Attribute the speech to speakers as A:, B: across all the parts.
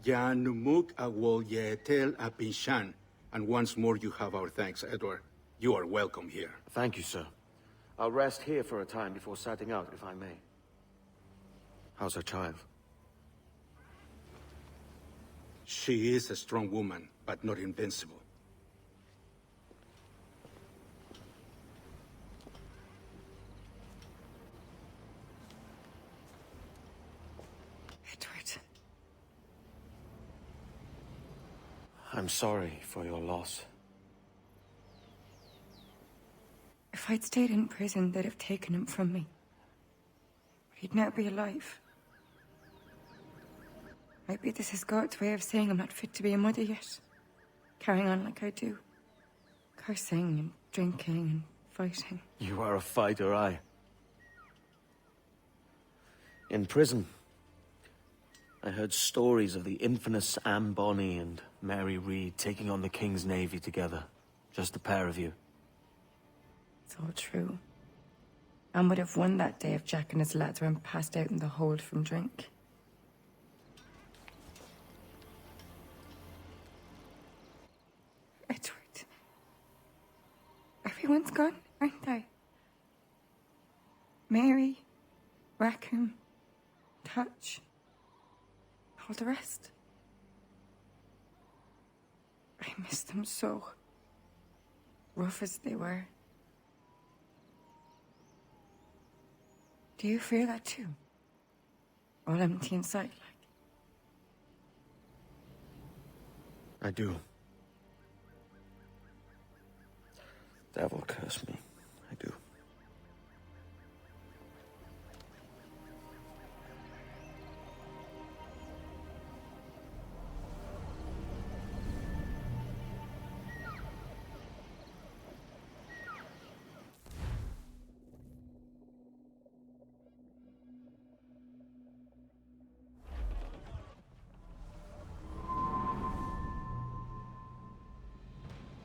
A: Ya Numuk Awol Yetel Apinshan. And once more you have our thanks, Edward. You are welcome here.
B: Thank you, sir. I'll rest here for a time before setting out, if I may. How's her child?
A: She is a strong woman, but not invincible.
C: Edward.
B: I'm sorry for your loss.
C: If I'd stayed in prison, they'd have taken him from me. He'd now be alive. Maybe this is God's way of saying I'm not fit to be a mother yet. Carrying on like I do. Cursing and drinking and fighting.
B: You are a fighter, aye. In prison, I heard stories of the infamous Anne Bonny and Mary Read taking on the King's Navy together. Just the pair of you.
C: It's all true. Anne would have won that day if Jack and his lads weren't passed out in the hold from drink. Edward. Everyone's gone, aren't they? Mary, Rackham, Touch, all the rest. I miss them so. Rough as they were. Do you feel that too? All empty inside, like?
B: I do. Devil curse me. I do.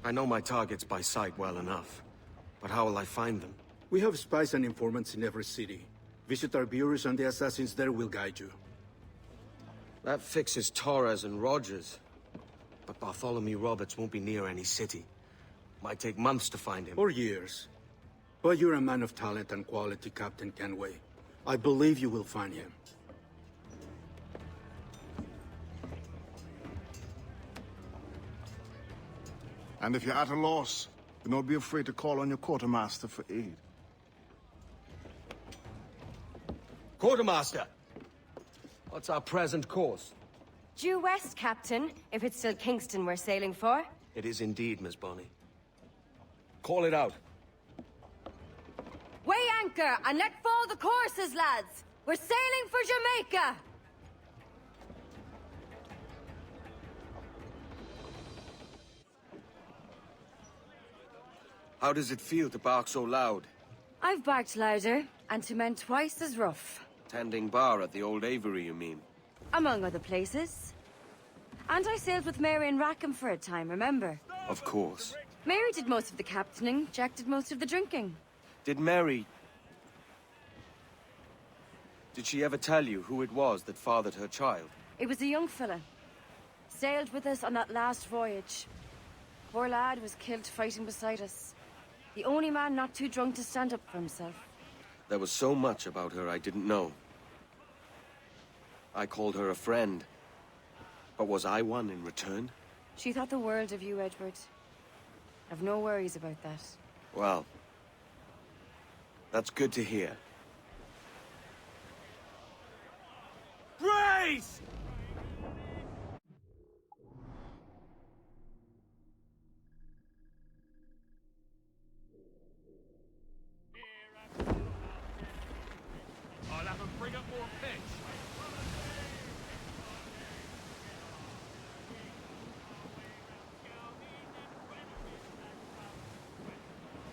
B: I know my targets by sight well enough, but how will I find them?
A: We have spies and informants in every city. Visit our bureaus and the assassins there will guide you.
B: That fixes Torres and Rogers. But Bartholomew Roberts won't be near any city. Might take months to find him.
A: Or years. But you're a man of talent and quality, Captain Kenway. I believe you will find him.
D: And if you're at a loss, do not be afraid to call on your quartermaster for aid.
B: Quartermaster! What's our present course?
E: Due west, Captain, if it's still Kingston we're sailing for.
B: It is indeed, Miss Bonny. Call it out.
E: Weigh anchor and let fall the courses, lads! We're sailing for Jamaica!
B: How does it feel to bark so loud?
E: I've barked louder, and to men twice as rough.
B: Tending bar at the old Aviary, you mean?
E: Among other places. And I sailed with Mary and Rackham for a time, remember?
B: Of course.
E: Mary did most of the captaining, Jack did most of the drinking.
B: Did Mary... Did she ever tell you who it was that fathered her child?
E: It was a young fella. Sailed with us on that last voyage. Poor lad was killed fighting beside us. The only man not too drunk to stand up for himself.
B: There was so much about her I didn't know. I called her a friend. But was I one in return?
E: She thought the world of you, Edward. I've no worries about that.
B: Well, that's good to hear. Brace!
F: I'll have them bring up more pitch.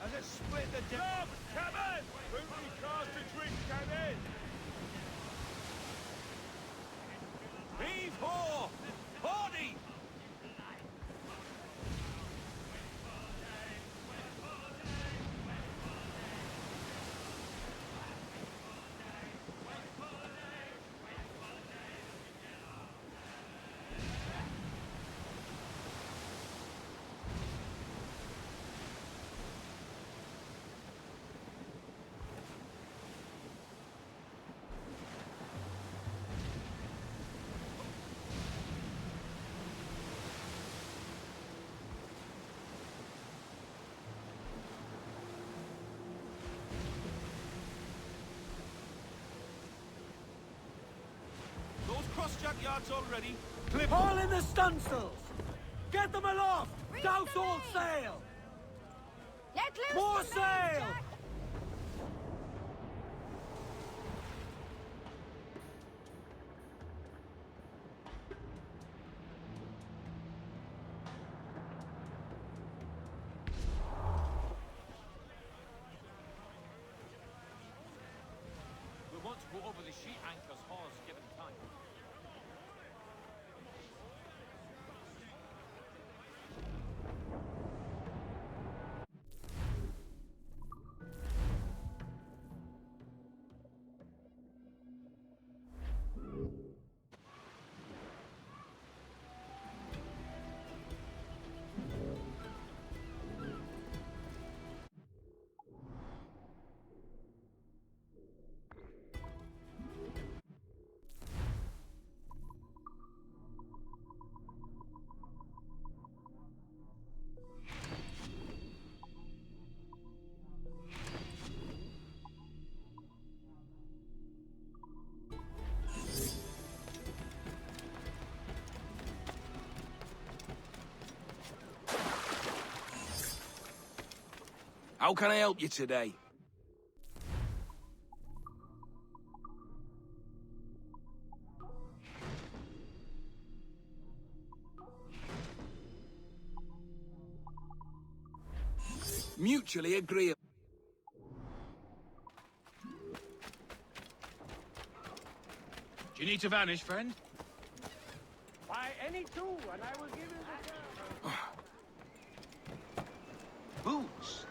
F: And let's split the job, cabin! Booty cars to drink, cabin! Heave ho! Hardy! yards already. Clip.
G: Haul in the stunsails! Get them aloft! Douse all sail!
E: Let loose
G: More
E: the main,
G: sail!
E: Jack!
F: We want to go over the sheet anchor's hawse, given time.
H: How can I help you today? Mutually agreeable.
F: Do you need to vanish, friend?
G: Buy any two, and I will give you the
H: Boots.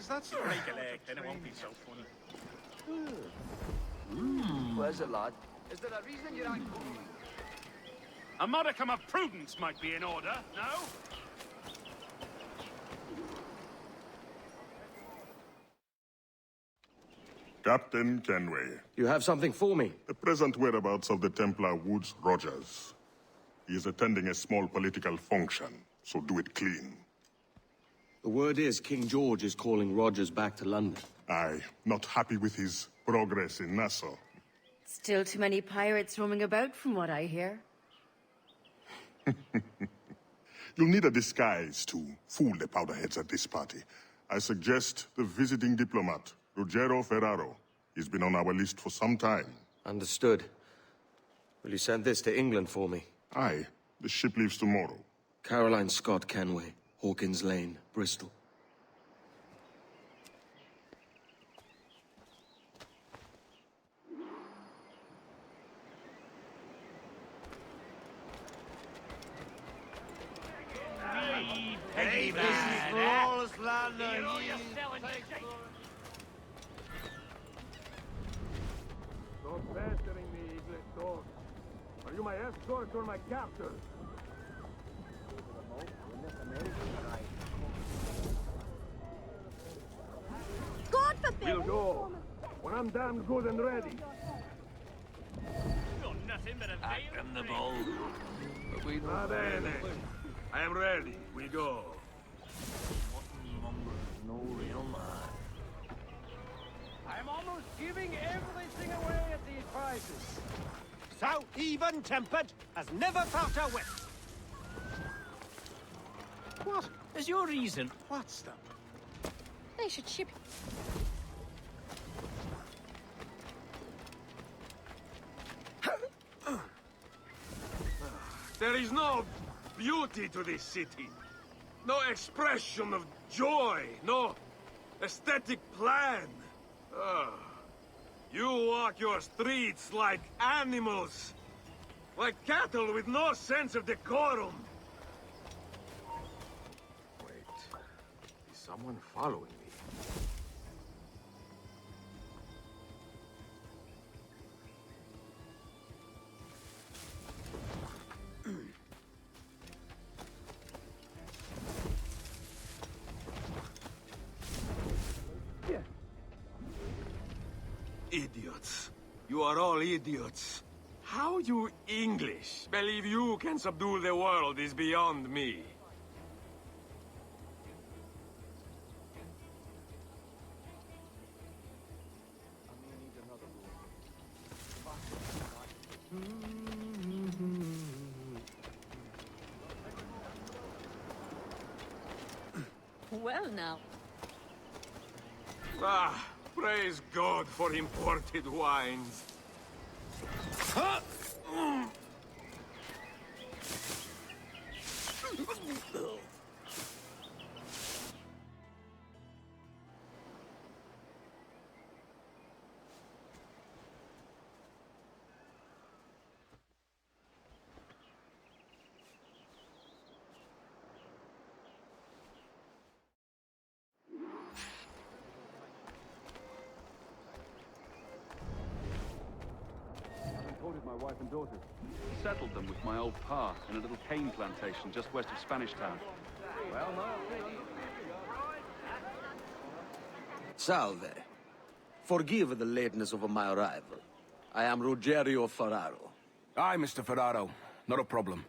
F: That's break a leg, then it won't be so funny.
H: Where's it, lad?
I: Is there a reason you're on call?
F: A modicum of prudence might be in order, no?
D: Captain Kenway,
B: You have something for me?
D: the present whereabouts of the Templar Woods Rogers. He is attending a small political function, so do it clean.
B: The word is King George is calling Rogers back to London.
D: Aye, not happy with his progress in Nassau.
E: Still too many pirates roaming about, from what I hear.
D: You'll need a disguise to fool the powderheads at this party. I suggest the visiting diplomat, Ruggiero Ferraro. He's been on our list for some time.
B: Understood. Will you send this to England for me?
D: Aye, the ship leaves tomorrow.
B: Caroline Scott Kenway, Hawkins Lane, Bristol.
F: Peggy,
G: flawless land.
F: you know you're selling shit.
G: Stop pestering me, English dog. Are you my escort or my captor?
E: God forbid!
G: We'll go. When I'm damn good and ready.
F: You're nothing but a veil of
H: the
F: grace.
H: ball. But we
G: Va bene. I am ready. We go.
H: no real man.
G: I'm almost giving everything away at these prices. So even-tempered has never felt a whip. What?
J: Has your reason...
F: What's that?
E: They should ship.
F: There is no beauty to this city. No expression of joy. No aesthetic plan. You walk your streets like animals. Like cattle with no sense of decorum. Wait. Is someone following me? Idiots. You are all idiots. How you English believe you can subdue the world is beyond me.
E: Well now.
F: Ah, praise God for imported wines.
K: Imported my wife and daughter. Settled them with my old pa in a little cane plantation just west of Spanish Town. Well,
B: Salve. Forgive the lateness of my arrival. I am Ruggiero Ferraro.
L: Aye, Mr. Ferraro. Not a problem.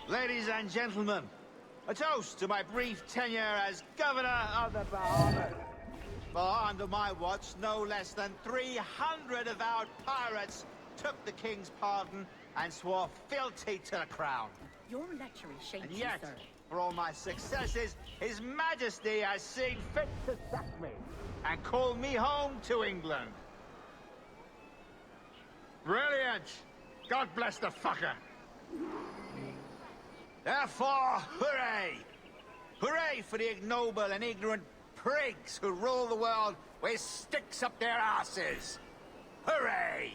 I: Ladies and gentlemen, a toast to my brief tenure as Governor of the Bahamas. For under my watch, no less than 300 avowed pirates took the King's pardon and swore fealty to the crown.
M: Your lecture is shameful,
I: And yet,
M: sir.
I: for all my successes, His Majesty has seen fit to sack me and call me home to England. Brilliant! God bless the fucker! Therefore, hooray! Hooray for the ignoble and ignorant prigs who rule the world with sticks up their asses! Hooray!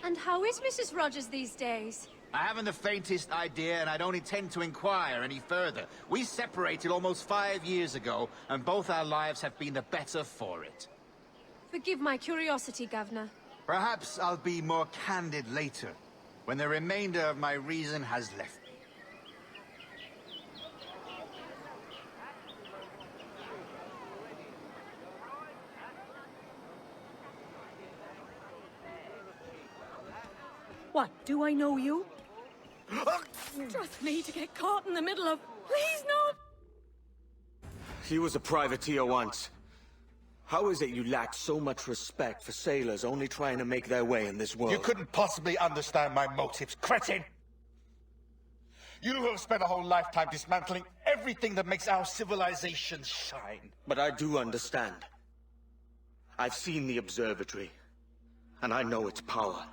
E: And how is Mrs. Rogers these days?
I: I haven't the faintest idea, and I don't intend to inquire any further. We separated almost 5 years ago, and both our lives have been the better for it.
E: Forgive my curiosity, Governor.
I: Perhaps I'll be more candid later, when the remainder of my reason has left me.
M: What, do I know you? Trust me to get caught in the middle of... Please, no!
B: He was a privateer once. How is it you lack so much respect for sailors only trying to make their way in this world?
N: You couldn't possibly understand my motives, cretin! You have spent a whole lifetime dismantling everything that makes our civilization shine.
B: But I do understand. I've seen the observatory, and I know its power.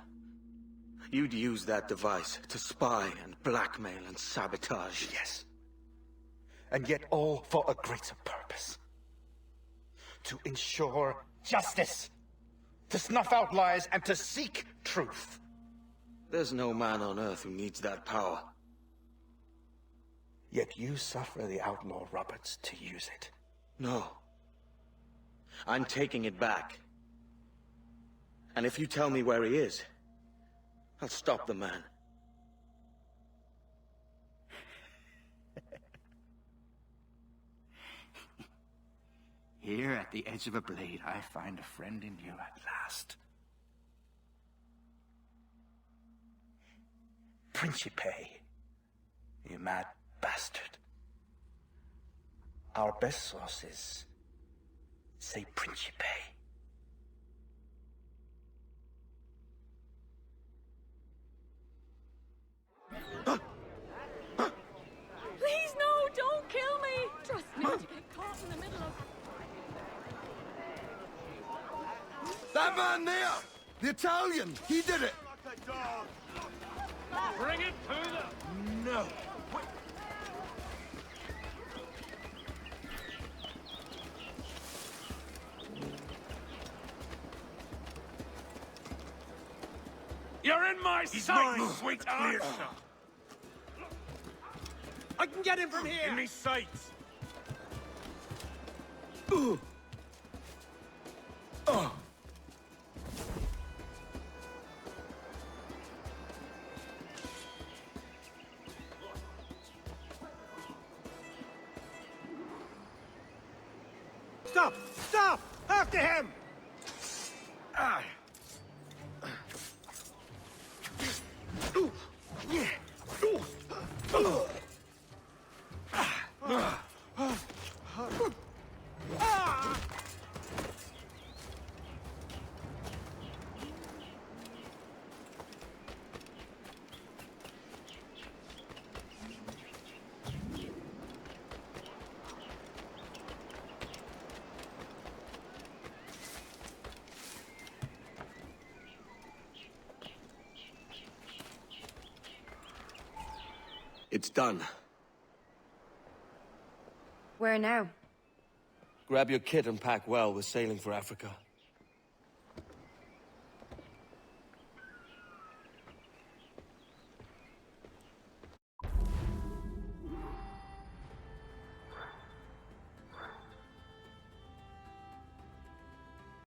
B: You'd use that device to spy and blackmail and sabotage.
N: Yes. And yet all for a greater purpose. To ensure justice. To snuff out lies and to seek truth.
B: There's no man on Earth who needs that power.
N: Yet you suffer the outlaw Roberts to use it.
B: No. I'm taking it back. And if you tell me where he is, I'll stop the man.
O: Here at the edge of a blade, I find a friend in you at last. Principe. You mad bastard. Our best sources say Principe.
M: Please, no, don't kill me! Trust me to get caught in the middle of...
L: That man there! The Italian! He did it!
F: Bring it to them!
B: No!
F: You're in my sight,
B: mine.
F: sweetheart!
B: Clear,
F: I can get him from here! In me sights!
G: Stop! Stop! After him!
B: It's done.
E: Where now?
B: Grab your kit and pack well. We're sailing for Africa.